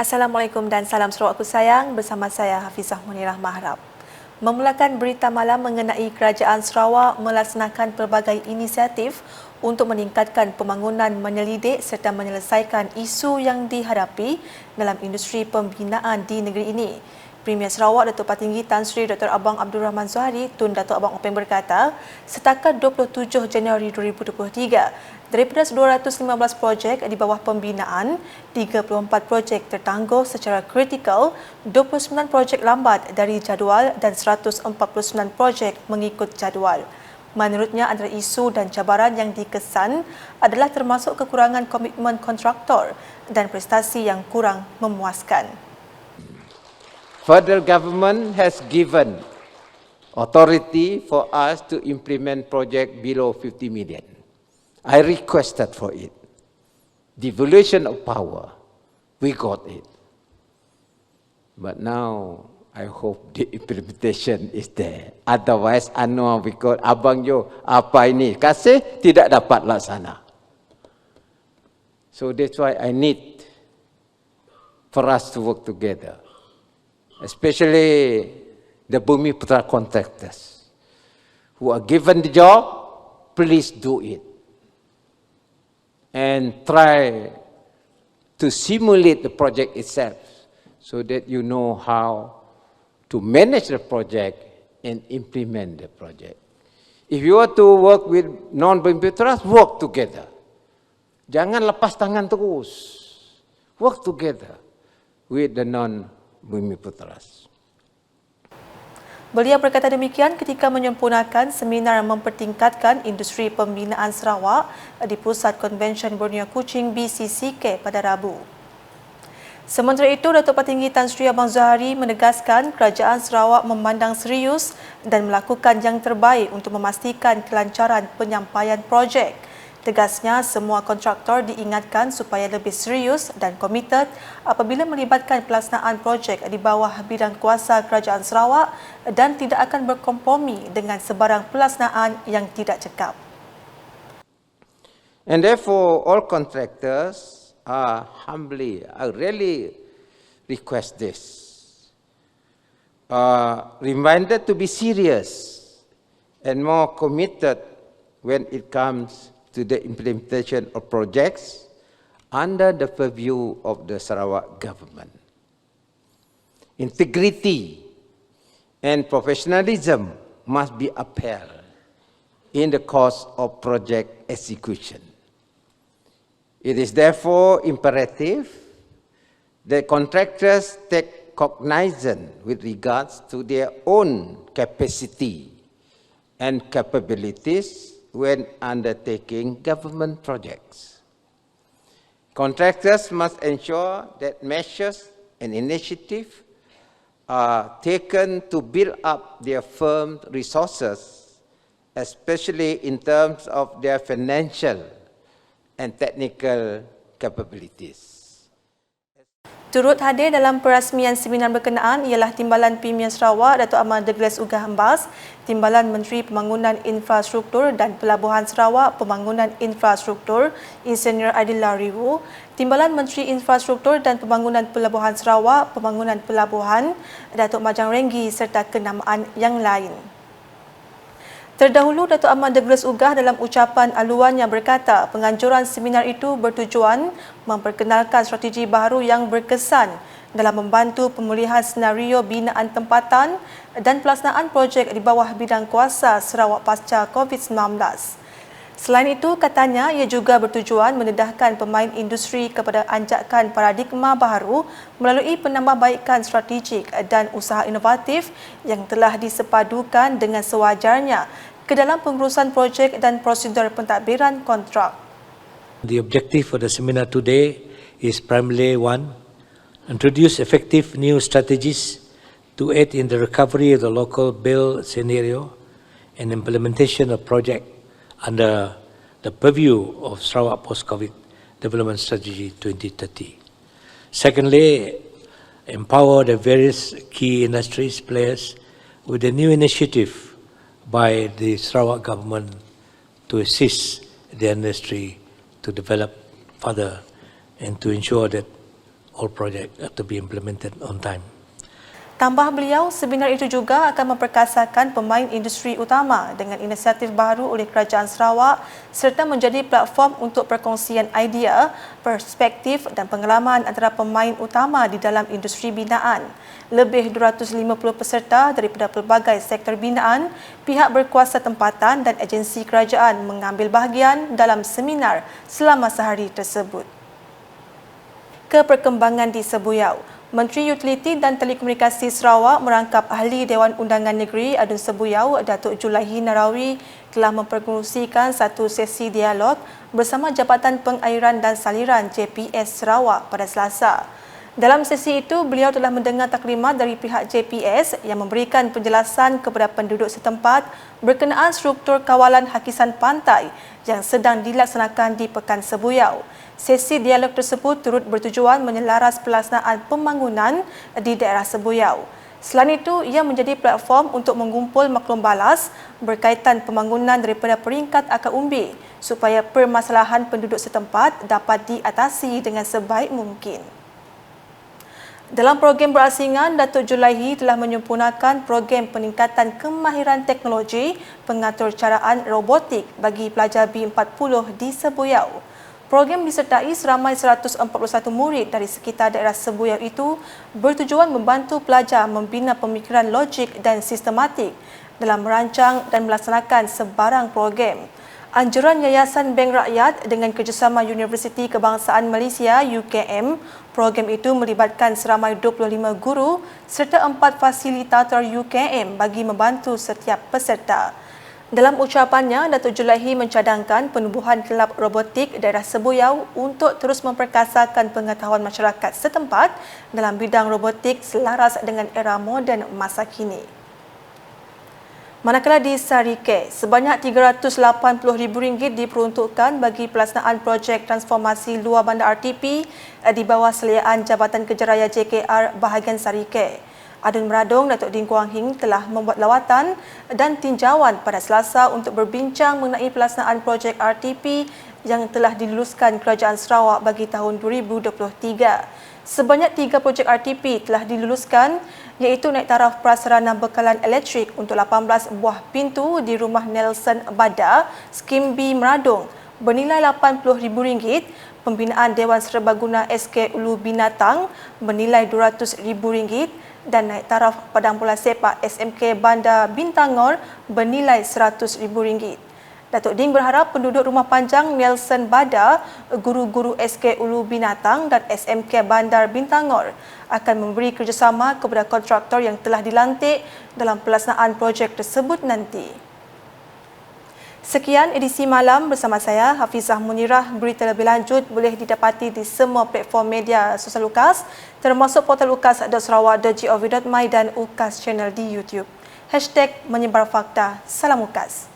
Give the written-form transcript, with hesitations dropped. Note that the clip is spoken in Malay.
Assalamualaikum dan salam Sarawakku sayang, bersama saya Hafizah Munirah Maharab. Memulakan berita malam mengenai Kerajaan Sarawak melaksanakan pelbagai inisiatif untuk meningkatkan pembangunan menyelidik serta menyelesaikan isu yang dihadapi dalam industri pembinaan di negeri ini. Premier Sarawak Datuk Patinggi Tan Sri Dr. Abang Abdul Rahman Zuhari Tun Datuk Abang Openg berkata, setakat 27 Januari 2023, daripada 215 projek di bawah pembinaan, 34 projek tertangguh secara kritikal, 29 projek lambat dari jadual dan 149 projek mengikut jadual. Menurutnya, antara isu dan cabaran yang dikesan adalah termasuk kekurangan komitmen kontraktor dan prestasi yang kurang memuaskan. Federal government has given authority for us to implement project below 50 million. I requested for it. Devolution of power, we got it. But now, I hope the implementation is there. Otherwise, Anwar because Abang Jo, apa ini? Kasih tidak dapat laksana. So that's why I need for us to work together. Especially the Bumiputra contractors who are given the job, please do it. And try to simulate the project itself so that you know how to manage the project and implement the project. If you want to work with non-Bumiputras, work together. Jangan lepas tangan terus. Work together with the non-Bumiputras. Beliau berkata demikian ketika menyempurnakan seminar mempertingkatkan industri pembinaan Sarawak di Pusat Konvensyen Borneo Kuching BCCK pada Rabu. Sementara itu, Datuk Patinggi Tan Sri Abang Zuhari menegaskan Kerajaan Sarawak memandang serius dan melakukan yang terbaik untuk memastikan kelancaran penyampaian projek. Tegasnya, semua kontraktor diingatkan supaya lebih serius dan komited apabila melibatkan pelaksanaan projek di bawah bidang kuasa Kerajaan Sarawak dan tidak akan berkompromi dengan sebarang pelaksanaan yang tidak cekap. And therefore, all contractors are humbly, I really request this, reminded to be serious and more committed when it comes to the implementation of projects under the purview of the Sarawak government. Integrity and professionalism must be upheld in the course of project execution. It is therefore imperative that contractors take cognizance with regards to their own capacity and capabilities when undertaking government projects. Contractors must ensure that measures and initiatives are taken to build up their firm's resources, especially in terms of their financial and technical capabilities. Turut hadir dalam perasmian seminar berkenaan ialah Timbalan Premier Sarawak Datuk Ahmad Douglas Ugah Hambas, Timbalan Menteri Pembangunan Infrastruktur dan Pelabuhan Sarawak Pembangunan Infrastruktur Insinyur Adila Riwu, Timbalan Menteri Infrastruktur dan Pembangunan Pelabuhan Sarawak Pembangunan Pelabuhan Datuk Majang Renggi serta kenamaan yang lain. Terdahulu, Datuk Ahmad Douglas Ugah dalam ucapan aluannya berkata penganjuran seminar itu bertujuan memperkenalkan strategi baru yang berkesan dalam membantu pemulihan senario binaan tempatan dan pelaksanaan projek di bawah bidang kuasa Sarawak pasca COVID-19. Selain itu, katanya ia juga bertujuan mendedahkan pemain industri kepada anjakan paradigma baharu melalui penambahbaikan strategik dan usaha inovatif yang telah disepadukan dengan sewajarnya ke dalam pengurusan projek dan prosedur pentadbiran kontrak. The objective for the seminar today is primarily one, introduce effective new strategies to aid in the recovery of the local build scenario and implementation of project under the purview of Sarawak Post-COVID Development Strategy 2030. Secondly, empower the various key industries players with a new initiative by the Sarawak government to assist the industry to develop further and to ensure that all projects to be implemented on time. Tambah beliau, seminar itu juga akan memperkasakan pemain industri utama dengan inisiatif baru oleh Kerajaan Sarawak serta menjadi platform untuk perkongsian idea, perspektif dan pengalaman antara pemain utama di dalam industri binaan. Lebih 250 peserta daripada pelbagai sektor binaan, pihak berkuasa tempatan dan agensi kerajaan mengambil bahagian dalam seminar selama sehari tersebut. Keperkembangan di Sebuyau. Menteri Utiliti dan Telekomunikasi Sarawak merangkap Ahli Dewan Undangan Negeri Adun Sebuyau, Datuk Julaihi Narawi telah memperkongsikan satu sesi dialog bersama Jabatan Pengairan dan Saliran JPS Sarawak pada Selasa. Dalam sesi itu, beliau telah mendengar taklimat dari pihak JPS yang memberikan penjelasan kepada penduduk setempat berkenaan struktur kawalan hakisan pantai yang sedang dilaksanakan di Pekan Sebuyau. Sesi dialog tersebut turut bertujuan menyelaras pelaksanaan pembangunan di daerah Sebuyau. Selain itu, ia menjadi platform untuk mengumpul maklum balas berkaitan pembangunan daripada peringkat akar umbi supaya permasalahan penduduk setempat dapat diatasi dengan sebaik mungkin. Dalam program berasingan, Datuk Julaihi telah menyempurnakan program peningkatan kemahiran teknologi pengatur caraan robotik bagi pelajar B40 di Sebuyau. Program disertai seramai 141 murid dari sekitar daerah Sebuyau itu bertujuan membantu pelajar membina pemikiran logik dan sistematik dalam merancang dan melaksanakan sebarang program. Anjuran Yayasan Bank Rakyat dengan kerjasama Universiti Kebangsaan Malaysia UKM, program itu melibatkan seramai 25 guru serta 4 fasilitator UKM bagi membantu setiap peserta. Dalam ucapannya, Datuk Julaihi mencadangkan penubuhan kelab robotik daerah Sebuyau untuk terus memperkasakan pengetahuan masyarakat setempat dalam bidang robotik selaras dengan era moden masa kini. Manakala di Sarike, sebanyak RM380,000 diperuntukkan bagi pelaksanaan projek transformasi luar bandar RTP di bawah seliaan Jabatan Kejaraya JKR bahagian Sarike. Adun Meradong Datuk Ding Kuang Hing telah membuat lawatan dan tinjauan pada Selasa untuk berbincang mengenai pelaksanaan projek RTP yang telah diluluskan Kerajaan Sarawak bagi tahun 2023. Sebanyak 3 projek RTP telah diluluskan iaitu naik taraf prasarana bekalan elektrik untuk 18 buah pintu di rumah Nelson Bada, Skim B Meradong bernilai RM80,000, pembinaan Dewan Serbaguna SK Ulu Binatang bernilai RM200,000 dan naik taraf padang bola sepak SMK Bandar Bintangor bernilai RM100,000. Datuk Ding berharap penduduk Rumah Panjang Nelson Bada, guru-guru SK Ulu Binatang dan SMK Bandar Bintangor akan memberi kerjasama kepada kontraktor yang telah dilantik dalam pelaksanaan projek tersebut nanti. Sekian edisi malam bersama saya, Hafizah Munirah. Berita lebih lanjut boleh didapati di semua platform media sosial UKAS, termasuk portal ukas.sarawak.gov.my dan UKAS channel di YouTube. #menyebar fakta. Salam UKAS.